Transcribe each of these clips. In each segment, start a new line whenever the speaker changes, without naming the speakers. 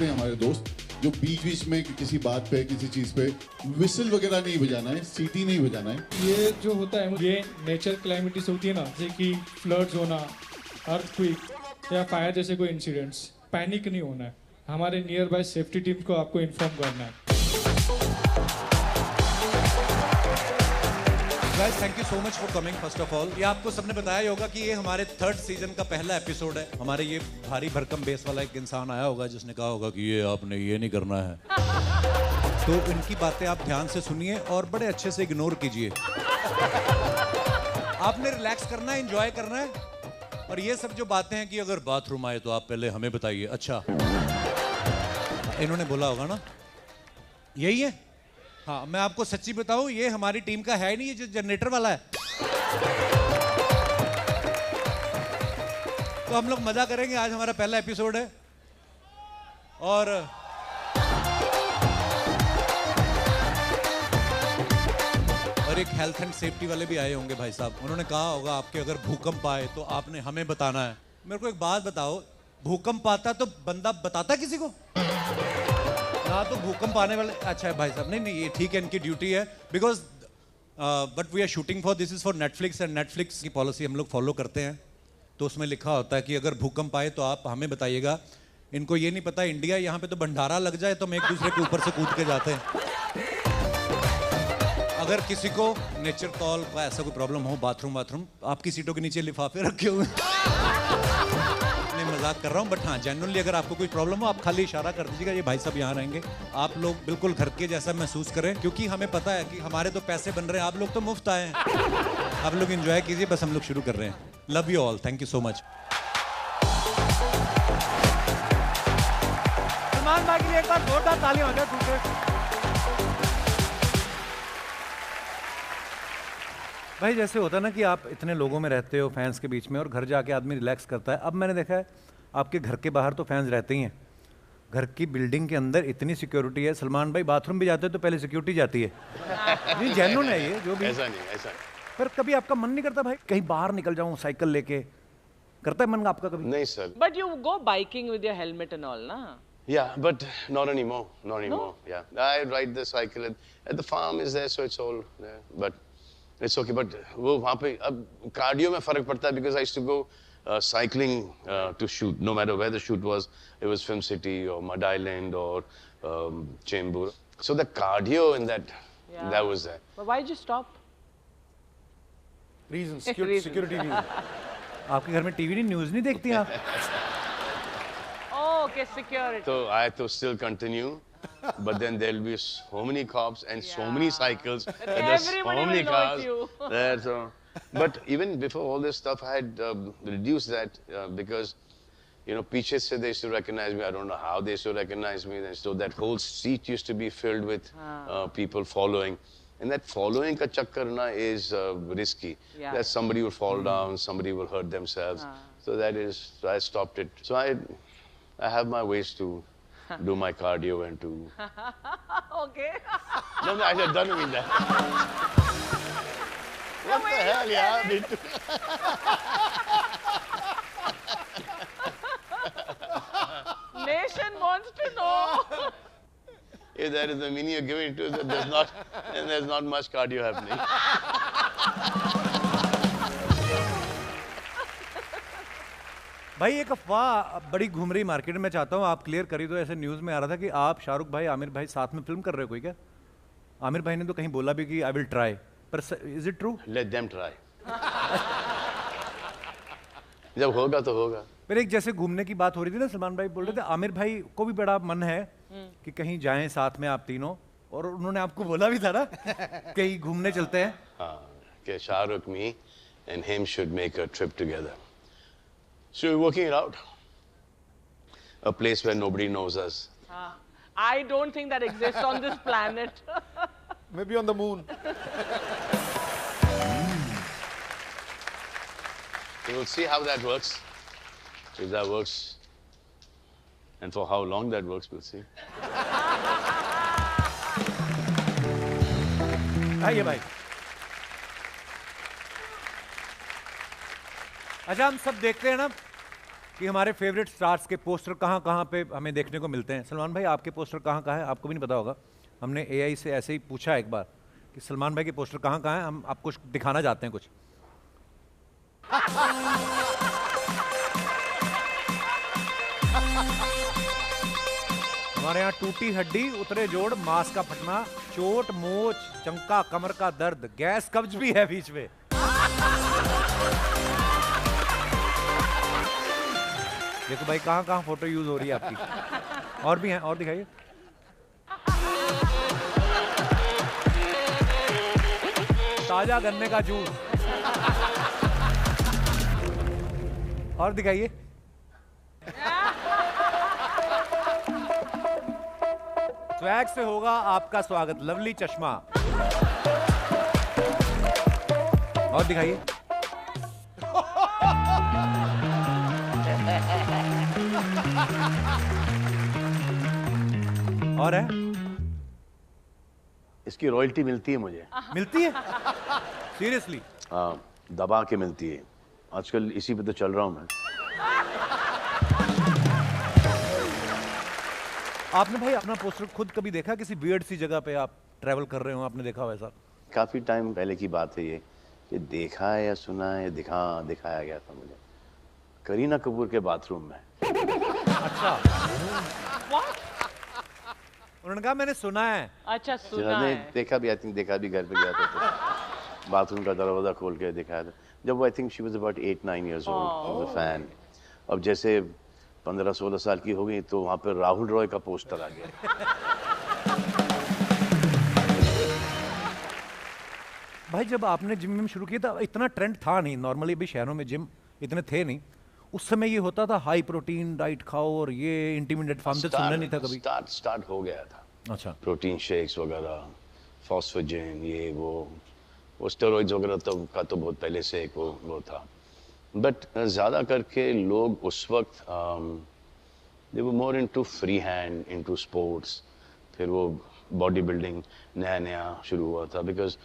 हमारे दोस्त जो बीच बीच में किसी बात पे किसी चीज पे विसल वगैरह नहीं बजाना है, सीटी नहीं बजाना है।
ये जो होता है ये नेचर क्लाइमेटिस होती है ना, जैसे कि फ्लड्स होना, अर्थक्वेक या फायर जैसे कोई इंसिडेंट्स, पैनिक नहीं होना है। हमारे नियर बाय सेफ्टी टीम को आपको इन्फॉर्म करना है।
Guys, thank you so much for coming first of all. ये आपको सबने बताया ही होगा कि ये हमारे 3rd सीजन का पहला एपिसोड है। हमारे ये भारी भरकम बेस वाला एक इंसान आया होगा जिसने कहा होगा कि ये आपने ये नहीं करना है। तो इनकी बातें आप ध्यान से सुनिए और बड़े अच्छे से इग्नोर कीजिए। आपने रिलैक्स करना है, एंजॉय करना है। और ये सब जो बातें हैं कि अगर बाथरूम आए तो आप पहले हमें बताइए। अच्छा, इन्होंने बोला होगा ना, यही है। हाँ, मैं आपको सच्ची बताऊं, ये हमारी टीम का है नहीं, ये जो जनरेटर वाला है। तो हम लोग मजा करेंगे। आज हमारा पहला एपिसोड है और एक हेल्थ एंड सेफ्टी वाले भी आए होंगे भाई साहब। उन्होंने कहा होगा आपके अगर भूकंप आए तो आपने हमें बताना है। मेरे को एक बात बताओ, भूकंप आता तो बंदा बताता किसी को ना? तो भूकंप आने वाले, अच्छा है भाई साहब, नहीं ये ठीक है, इनकी ड्यूटी है। Because but we are shooting for, this is for Netflix and Netflix की पॉलिसी हम लोग फॉलो करते हैं। तो उसमें लिखा होता है कि अगर भूकंप आए तो आप हमें बताइएगा। इनको ये नहीं पता इंडिया, यहाँ पे तो भंडारा लग जाए तो हम एक दूसरे के ऊपर से कूद के जाते हैं। अगर किसी को नेचर कॉल का ऐसा कोई प्रॉब्लम हो, बाथरूम, आपकी सीटों के नीचे लिफाफे रखे हुए नहीं, मजाक कर रहा हूँ। बट हाँ, जेन्युइनली अगर आपको कोई प्रॉब्लम हो, आप खाली इशारा कर दीजिएगा, ये भाई साहब यहाँ रहेंगे। आप लोग बिल्कुल घर के जैसा महसूस करें, क्योंकि हमें पता है कि हमारे तो पैसे बन रहे हैं, आप लोग तो मुफ्त आए हैं। आप लोग एंजॉय कीजिए, बस हम लोग शुरू कर रहे हैं। Love you all, thank you so much.
Salman भाई के लिए एक बार जोरदार तालियां हो जाए दूसरे। भाई जैसे होता है ना कि आप इतने लोगों में रहते हो, फैंस के बीच में, और घर जाके आदमी रिलैक्स करता है। अब मैंने देखा है आपके घर के बाहर तो फैंस रहते ही हैं, घर की बिल्डिंग के अंदर इतनी सिक्योरिटी है। सलमान भाई बाथरूम भी जाते हैं तो पहले सिक्योरिटी जाती है। नहीं, जेन्युइन है ये जो भी।
ऐसा नहीं।
पर कभी आपका मन नहीं करता भाई कहीं बाहर निकल जाऊं साइकिल लेके? करता है मन आपका कभी?
नहीं sir.
But you go biking with your helmet and all, na?
Yeah, but not anymore. Not anymore. No? Yeah, I ride the cycle at the farm is there, so it's all there. But it's okay. But वो वहाँ पे अब cardio में फर्क पड़ता है, because I used to go cycling to shoot. No matter where the shoot was, it was Film City or Mud Island or Chembur. So the cardio in that was there.
But why did you stop?
Reason, security reason. आपके घर में TV नहीं, news नहीं देखती आप?
Oh, okay, security.
So I have to still continue, but then there'll be so many cops and so many cycles. There's so
Everybody
many
will know
cars.
it's you.
There, so. But even before all this stuff, I had reduced that because, you know, पीछे से they used to recognize me. I don't know how they used to recognize me. So that whole seat used to be filled with people following. And that following ka chakkar na is risky.
Yeah.
That somebody will fall down, somebody will hurt themselves. So that is, so I stopped it. So I have my ways to do my cardio and to.
Okay.
No, I don't mean that. What the hell, yeah?
Nation wants to know.
If that is the meaning you're giving to it, there's not much cardio happening.
भाई एक अफवाह बड़ी घूम रही market में, चाहता हूँ आप क्लियर करी दो। ऐसे न्यूज़ में आ रहा था कि आप शाहरुख भाई, आमिर भाई साथ में फिल्म कर रहे हो कोई? क्या आमिर भाई ने तो कहीं बोला भी कि आई विल ट्राई, पर is it true?
Let them try. जब होगा तो होगा।
फिर एक जैसे घूमने की बात हो रही थी ना, सलमान भाई बोल रहे थे आमिर भाई को भी बड़ा मन है कि कहीं जाएं साथ में आप तीनों, और उन्होंने आपको बोला भी था ना कहीं घूमने चलते हैं।
हाँ, कि Shahrukh, me and him should make a trip together. So we're working it out. A place where nobody knows us.
I don't think that exists on this planet.
Maybe on the moon.
We'll see how that works. If that works, and for how long that works, we'll see.
आइए भाई। अच्छा, हम सब देखते हैं ना कि हमारे फेवरेट स्टार्स के पोस्टर कहाँ कहाँ पे हमें देखने को मिलते हैं। सलमान भाई आपके पोस्टर कहाँ कहाँ हैं, आपको भी नहीं पता होगा। हमने एआई से ऐसे ही पूछा एक बार कि सलमान भाई के पोस्टर कहाँ कहाँ हैं, हम आपको दिखाना चाहते हैं कुछ। हमारे यहाँ टूटी हड्डी, उतरे जोड़, मांस का फटना, चोट, मोच, चंका, कमर का दर्द, गैस कब्ज भी है बीच में। देखो भाई कहाँ कहाँ फोटो यूज हो रही है आपकी। और भी हैं, और दिखाइए। ताजा गन्ने का जूस। और दिखाइए। स्वैग से होगा आपका स्वागत, लवली चश्मा। और दिखाइए। और है,
इसकी रॉयल्टी मिलती है मुझे।
मिलती है सीरियसली?
हाँ, दबा के मिलती है। आजकल इसी पे तो चल रहा हूँ मैं।
आपने भाई अपना पोस्टर खुद कभी देखा किसी वियर्ड सी जगह पे आप ट्रैवल कर रहे हो, आपने देखा हो ऐसा?
काफी टाइम पहले की बात है ये, कि देखा है या सुना है, दिखाया गया था मुझे करीना कपूर के बाथरूम में।
अच्छा। उन्होंने कहा मैंने सुना है।
अच्छा, सुना
मैंने
है।
देखा भी, आई थिंक देखा भी, घर पे गया था तो बाथरूम का दरवाजा खोल के दिखाया था जब वो, I think she was about 8-9 years old, fan. अब जैसे 15-16 साल की हो गई तो वहाँ पे राहुल रॉय का पोस्टर आ गया।
भाई जब आपने जिम में शुरू किया था इतना ट्रेंड था नहीं, नॉर्मली अभी शहरों में जिम इतने थे नहीं। उस समय ये होता था हाई प्रोटीन डाइट खाओ और ये इंटरमीडिएट फार्म से सुनना नहीं था कभी।
स्टार्ट हो गया था।
अच्छा।
प्रोटीन शेक्स वगैरह, फॉस्फोजिन, ये वो स्टेरॉइड्स वगैरह का तो बहुत पहले से एक वो था। बट ज़्यादा करके लोग उस वक्त they were more into free hand, into sports. फिर वो बॉडी बिल्डिंग नया शुरू हुआ था, बिकॉज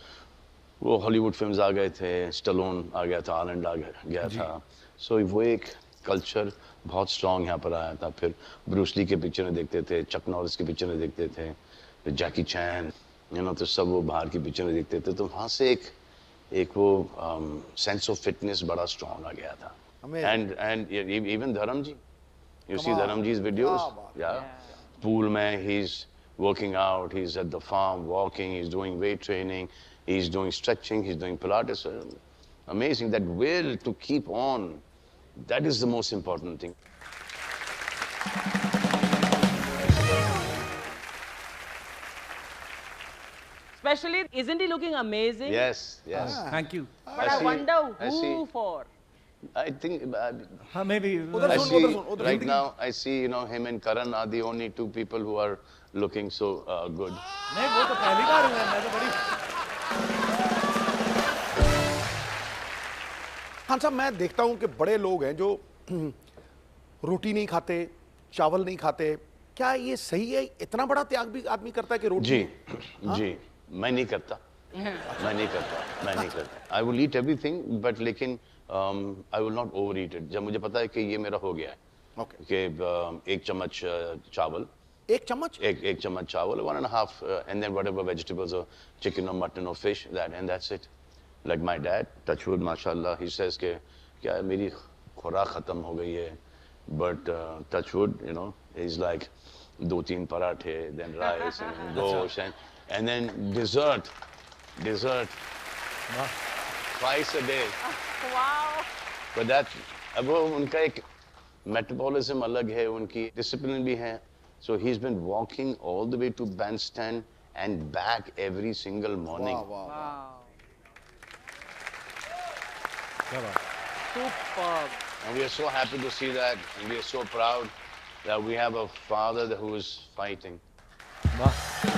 वो हॉलीवुड फिल्म्स आ गए थे, स्टलोन आ गया था, आर्नल्ड आ गया था। सो वो एक कल्चर बहुत स्ट्रॉन्ग यहाँ पर आया था। फिर ब्रूस ली के पिक्चरें देखते थे, चक नॉरिस की पिक्चरें देखते थे, फिर जैकी चैन, तो सब वो बाहर की पिक्चरें देखते थे। तो वहाँ से एक वो सेंस ऑफ फिटनेस बड़ा स्ट्रॉन्ग आ गया था। एंड इवन धर्म जी, यू सी धर्म जी's videos, पूल में he's working out, he's at the farm walking, he's doing weight training, he's doing stretching, he's doing Pilates. Amazing that will to keep on. That is the most important thing.
Especially, isn't he looking amazing?
Yes.
Thank you.
But I wonder who for.
I think
हाँ may be
I see right now I see him and Karan are the only two people who are looking so good.
नहीं वो तो पहली बार हुआ है, मैं तो बड़ी।
हाँ साहब, मैं देखता हूँ कि बड़े लोग हैं जो रोटी नहीं खाते, चावल नहीं खाते। क्या ये सही है? इतना बड़ा त्याग भी आदमी करता है कि रोटी?
जी, मैं नहीं करता। I will eat everything, but लेकिन I will not overeat it. जब मुझे पता है कि ये मेरा हो गया है, कि एक चम्मच चावल,
एक चम्मच,
एक चम्मच चावल, 1.5, and then whatever vegetables or chicken or mutton or fish, and that's it. Like my dad, touch wood, mashallah, he says कि क्या मेरी खुराक खत्म हो गई है, but touch wood, he's like 2-3 पराठे, then rice and gosh, and then dessert, twice a day.
Wow.
But that, अब वो उनका एक metabolism अलग है, उनकी discipline भी है. So he's been walking all the way to bandstand and back every single morning.
Wow. Superb.
And we are so happy to see that, and we are so proud that we have a father who is fighting.
वाह।